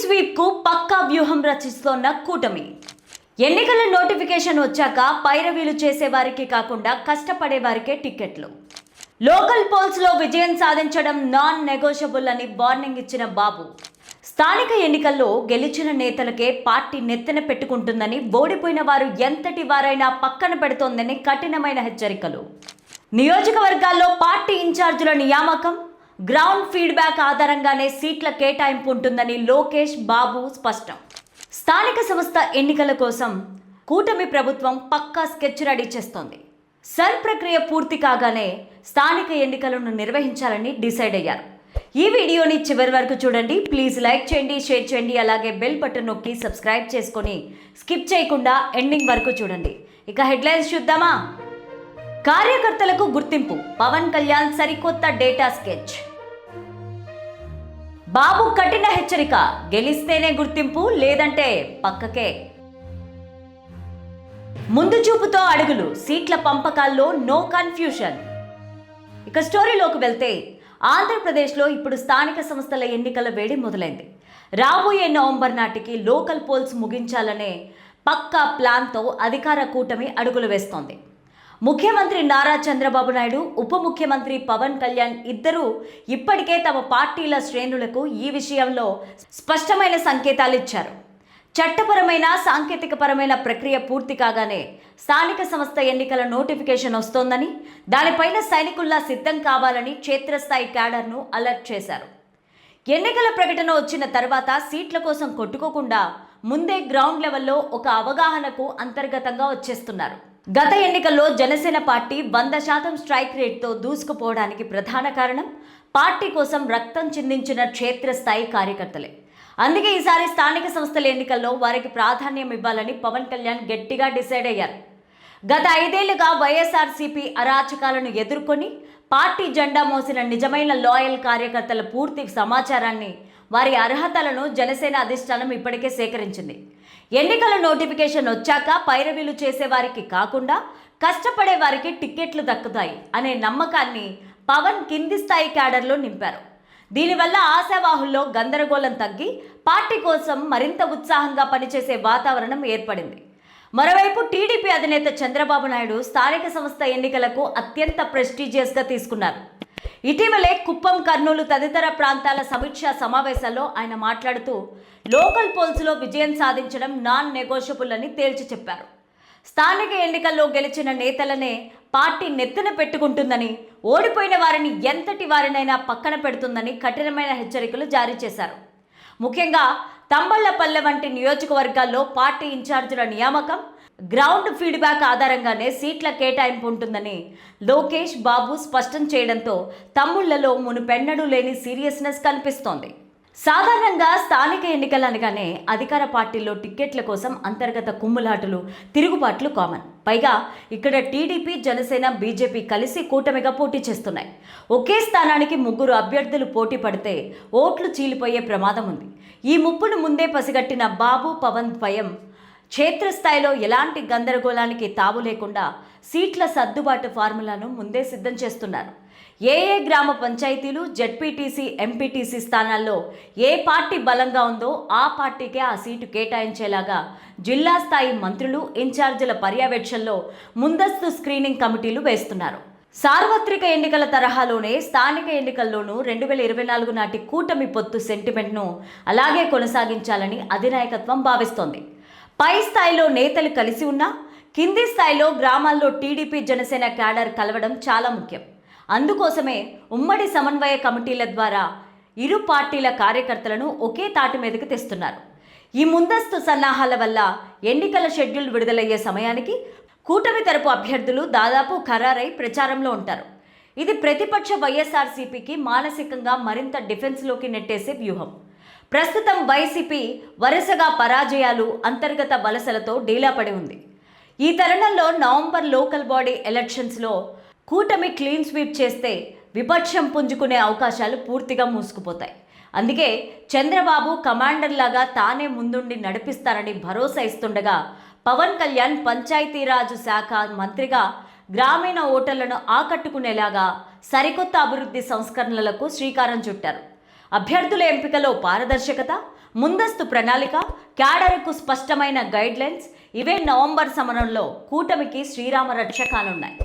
Sweep కు పక్కా వ్యూహం రచిస్తోన్న కూటమి. ఎన్నికల నోటిఫికేషన్ వచ్చాక పైరవీలు చేసే వారికి కాకుండా కష్టపడే వారికే టికెట్లు. లోకల్ పోల్స్ లో విజయం సాధించడం నాన్ నెగోషియబుల్ అని వార్నింగ్ ఇచ్చిన బాబు. స్థానిక ఎన్నికల్లో గెలిచిన నేతలకే పార్టీ నెత్తిన పెట్టుకుంటుందని, ఓడిపోయిన వారు ఎంతటి వారైనా పక్కన పెడుతోందని కఠినమైన హెచ్చరికలు. నియోజకవర్గాల్లో పార్టీ ఇన్ఛార్జీల నియామకం, గ్రౌండ్ ఫీడ్బ్యాక్ ఆధారంగానే సీట్ల కేటాయింపు ఉంటుందని లోకేష్ బాబు స్పష్టం. స్థానిక సంస్థ ఎన్నికల కోసం కూటమి ప్రభుత్వం పక్కా స్కెచ్ రెడీ చేస్తోంది. సర్ ప్రక్రియ పూర్తి కాగానే స్థానిక ఎన్నికలను నిర్వహించాలని డిసైడ్ అయ్యారు. ఈ వీడియోని చివరి వరకు చూడండి. ప్లీజ్ లైక్ చేయండి, షేర్ చేయండి, అలాగే బెల్ బటన్ నొక్కి సబ్స్క్రైబ్ చేసుకొని స్కిప్ చేయకుండా ఎండింగ్ వరకు చూడండి. ఇక హెడ్లైన్స్ చూద్దామా? కార్యకర్తలకు గుర్తింపు, పవన్ కళ్యాణ్ సరికొత్త డేటా స్కెచ్. బాబు కఠిన హెచ్చరిక, గెలిస్తేనే గుర్తింపు, లేదంటే పక్కకే. ముందు చూపుతో అడుగులు, సీట్ల పంపకాల్లో నో కన్ఫ్యూషన్. ఇక స్టోరీలోకి వెళ్తే, ఆంధ్రప్రదేశ్లో ఇప్పుడు స్థానిక సంస్థల ఎన్నికల వేడి మొదలైంది. రాబోయే నవంబర్ నాటికి లోకల్ పోల్స్ ముగించాలనే పక్కా ప్లాన్తో అధికార కూటమి అడుగులు వేస్తోంది. ముఖ్యమంత్రి నారా చంద్రబాబు నాయుడు, ఉప ముఖ్యమంత్రి పవన్ కళ్యాణ్ ఇద్దరూ ఇప్పటికే తమ పార్టీల శ్రేణులకు ఈ విషయంలో స్పష్టమైన సంకేతాలు ఇచ్చారు. చట్టపరమైన, సాంకేతికపరమైన ప్రక్రియ పూర్తి కాగానే స్థానిక సంస్థ ఎన్నికల నోటిఫికేషన్ వస్తోందని, దానిపైన సైనికుల్లా సిద్ధం కావాలని క్షేత్రస్థాయి క్యాడర్ను అలర్ట్ చేశారు. ఎన్నికల ప్రకటన వచ్చిన తర్వాత సీట్ల కోసం కొట్టుకోకుండా ముందే గ్రౌండ్ లెవెల్లో ఒక అవగాహనకు అంతర్గతంగా వచ్చేస్తున్నారు. గత ఎన్నికల్లో జనసేన పార్టీ 100% స్ట్రైక్ రేట్తో దూసుకుపోవడానికి ప్రధాన కారణం పార్టీ కోసం రక్తం చిందించిన క్షేత్రస్థాయి కార్యకర్తలే. అందుకే ఈసారి స్థానిక సంస్థల ఎన్నికల్లో వారికి ప్రాధాన్యం ఇవ్వాలని పవన్ కళ్యాణ్ గట్టిగా డిసైడ్ అయ్యారు. గత 5 ఏళ్లుగా వైఎస్ఆర్సీపీ అరాచకాలను ఎదుర్కొని పార్టీ జెండా మోసిన నిజమైన లాయల్ కార్యకర్తల పూర్తి సమాచారాన్ని, వారి అర్హతలను జనసేన అధిష్టానం ఇప్పటికే సేకరించింది. ఎన్నికల నోటిఫికేషన్ వచ్చాక పైరవీలు చేసేవారికి కాకుండా కష్టపడే వారికి టిక్కెట్లు దక్కుతాయి అనే నమ్మకాన్ని పవన్ కింది స్థాయి క్యాడర్లో నింపారు. దీనివల్ల ఆశావాహుల్లో గందరగోళం తగ్గి పార్టీ కోసం మరింత ఉత్సాహంగా పనిచేసే వాతావరణం ఏర్పడింది. మరోవైపు టీడీపీ అధినేత చంద్రబాబు నాయుడు స్థానిక సంస్థ ఎన్నికలకు అత్యంత ప్రెస్టీజియస్గా తీసుకున్నారు. ఇటీవలే కుప్పం, కర్నూలు తదితర ప్రాంతాల సమీక్షా సమావేశాల్లో ఆయన మాట్లాడుతూ లోకల్ పోల్స్లో విజయం సాధించడం నాన్ నెగోషియబుల్ అని తేల్చి చెప్పారు. స్థానిక ఎన్నికల్లో గెలిచిన నేతలనే పార్టీ నెత్తిన పెట్టుకుంటుందని, ఓడిపోయిన వారిని ఎంతటి వారినైనా పక్కన పెడుతుందని కఠినమైన హెచ్చరికలు జారీ చేశారు. ముఖ్యంగా తంబళ్లపల్లె వంటి నియోజకవర్గాల్లో పార్టీ ఇన్ఛార్జీల నియామకం, గ్రౌండ్ ఫీడ్బ్యాక్ ఆధారంగానే సీట్ల కేటాయింపు ఉంటుందని లోకేష్ బాబు స్పష్టం చేయడంతో తమ్ముళ్లలో మునుపెన్నడూ లేని సీరియస్నెస్ కనిపిస్తోంది. సాధారణంగా స్థానిక ఎన్నికలు అనగానే అధికార పార్టీల్లో టిక్కెట్ల కోసం అంతర్గత కుమ్ములాటలు, తిరుగుబాట్లు కామన్. పైగా ఇక్కడ టీడీపీ, జనసేన, బీజేపీ కలిసి కూటమిగా పోటీ చేస్తున్నాయి. ఒకే స్థానానికి 3 అభ్యర్థులు పోటీ పడితే ఓట్లు చీలిపోయే ప్రమాదం ఉంది. ఈ ముప్పును ముందే పసిగట్టిన బాబు, పవన్ ద్వయం క్షేత్రస్థాయిలో ఎలాంటి గందరగోళానికి తావు లేకుండా సీట్ల సర్దుబాటు ఫార్ములాను ముందే సిద్ధం చేస్తున్నారు. ఏ గ్రామ పంచాయతీలు, జెడ్పీటీసీ, ఎంపీటీసీ స్థానాల్లో ఏ పార్టీ బలంగా ఉందో ఆ పార్టీకే ఆ సీటు కేటాయించేలాగా జిల్లా స్థాయి మంత్రులు, ఇన్ఛార్జీల పర్యవేక్షణలో ముందస్తు స్క్రీనింగ్ కమిటీలు వేస్తున్నారు. సార్వత్రిక ఎన్నికల తరహాలోనే స్థానిక ఎన్నికల్లోనూ 2024 నాటి కూటమి పొత్తు సెంటిమెంట్ను అలాగే కొనసాగించాలని అధినాయకత్వం భావిస్తోంది. పై స్థాయిలో నేతలు కలిసి ఉన్నా కింది స్థాయిలో గ్రామాల్లో టీడీపీ, జనసేన క్యాడర్ కలవడం చాలా ముఖ్యం. అందుకోసమే ఉమ్మడి సమన్వయ కమిటీల ద్వారా ఇరు పార్టీల కార్యకర్తలను ఒకే తాటి మీదకి తెస్తున్నారు. ఈ ముందస్తు సన్నాహాల వల్ల ఎన్నికల షెడ్యూల్ విడుదలయ్యే సమయానికి కూటమి తరపు అభ్యర్థులు దాదాపు ఖరారై ప్రచారంలో ఉంటారు. ఇది ప్రతిపక్ష వైఎస్ఆర్సీపీకి మానసికంగా మరింత డిఫెన్స్లోకి నెట్టేసే వ్యూహం. ప్రస్తుతం వైసీపీ వరుసగా పరాజయాలు, అంతర్గత వలసలతో డీలాపడి ఉంది. ఈ తరుణంలో నవంబర్ లోకల్ బాడీ ఎలక్షన్స్లో కూటమి క్లీన్ స్వీప్ చేస్తే విపక్షం పుంజుకునే అవకాశాలు పూర్తిగా మూసుకుపోతాయి. అందుకే చంద్రబాబు కమాండర్ లాగా తానే ముందుండి నడిపిస్తారని భరోసా ఇస్తుండగా, పవన్ కళ్యాణ్ పంచాయతీరాజ్ శాఖ మంత్రిగా గ్రామీణ ఓటర్లను ఆకట్టుకునేలాగా సరికొత్త అభివృద్ధి సంస్కరణలకు శ్రీకారం చుట్టారు. అభ్యర్థుల ఎంపికలో పారదర్శకత, ముందస్తు ప్రణాళిక, క్యాడర్కు స్పష్టమైన గైడ్లైన్స్ ఇవే నవంబర్ సమరంలో కూటమికి శ్రీరామ రక్ష కానున్నాయి.